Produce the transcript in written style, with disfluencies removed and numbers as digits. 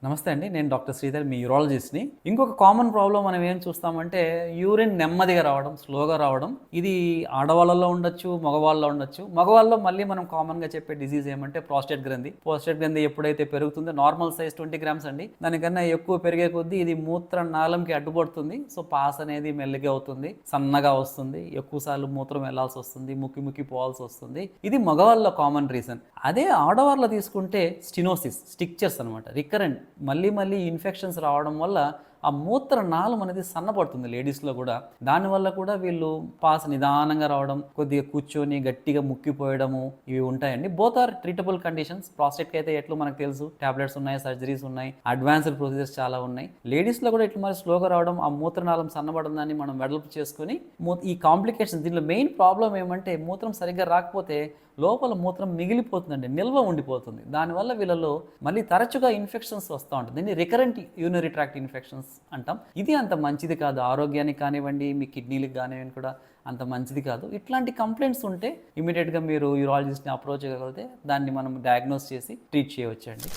నమస్తే అండి. నేను డాక్టర్ శ్రీధర్, మీ యూరాలజిస్ట్‌ని. ఇంకొక కామన్ ప్రాబ్లమ్ మనం ఏం చూస్తామంటే, యూరిన్ నెమ్మదిగా రావడం, స్లోగా రావడం. ఇది ఆడవాళ్ళలో ఉండొచ్చు, మగవాళ్ళలో ఉండొచ్చు. మగవాళ్ళలో మళ్ళీ మనం కామన్‌గా చెప్పే డిసీజ్ ఏమంటే ప్రోస్టేట్ గ్రంథి. ప్రోస్టేట్ గ్రంథి ఎప్పుడైతే పెరుగుతుందో నార్మల్ సైజ్ 20 గ్రామ్స్ అండి. దానికన్నా ఎక్కువ పెరిగే కొద్దీ ఇది మూత్ర నాళంకి అడ్డుపడుతుంది. సో, పాస్ అనేది మెల్లిగా అవుతుంది, సన్నగా వస్తుంది, ఎక్కువ సార్లు మూత్రం వెళ్ళాల్సి వస్తుంది, ముక్కి ముక్కి పోవాల్సి వస్తుంది. ఇది మగవాళ్ళలో కామన్ రీజన్. అదే ఆడవాళ్ళలో తీసుకుంటే స్టినోసిస్, స్టిక్చర్స్ అనమాట, రికరెంట్ మళ్ళీ మళ్ళీ ఇన్ఫెక్షన్స్ రావడం వల్ల ఆ మూత్ర నాళం అనేది సన్నపడుతుంది లేడీస్లో కూడా. దానివల్ల కూడా వీళ్ళు పాస్ నిదానంగా రావడం, కొద్దిగా కూర్చొని గట్టిగా ముక్కిపోయడము ఇవి ఉంటాయండి. Both are treatable conditions. ప్రాస్టేట్కి అయితే ఎట్లు మనకు తెలుసు, టాబ్లెట్స్ ఉన్నాయి, సర్జరీస్ ఉన్నాయి, అడ్వాన్స్డ్ ప్రొసీజర్స్ చాలా ఉన్నాయి. లేడీస్లో కూడా ఇట్లా మరి స్లోగా రావడం, ఆ మూత్రనాళం సన్నబడడం దాన్ని మనం వెడల్పు చేసుకొని ఈ కాంప్లికేషన్స్. దీనిలో మెయిన్ ప్రాబ్లం ఏమంటే మూత్రం సరిగ్గా రాకపోతే లోపల మూత్రం మిగిలిపోతుందండి, నిల్వ ఉండిపోతుంది. దానివల్ల వీళ్ళలో మళ్ళీ తరచుగా ఇన్ఫెక్షన్స్ వస్తూ ఉంటుంది. దీన్ని రికరెంట్ యూరినరీ ట్రాక్ట్ ఇన్ఫెక్షన్స్ అంటాం. ఇది అంత మంచిది కాదు, ఆరోగ్యానికి కానివ్వండి, మీ కిడ్నీలకు కానివ్వండి కూడా అంత మంచిది కాదు. ఇట్లాంటి కంప్లైంట్స్ ఉంటే ఇమీడియట్గా మీరు యూరాలజిస్ట్ని అప్రోచ్ చేయగలిగితే దాన్ని మనం డయాగ్నోస్ చేసి ట్రీట్ చేయవచ్చండి.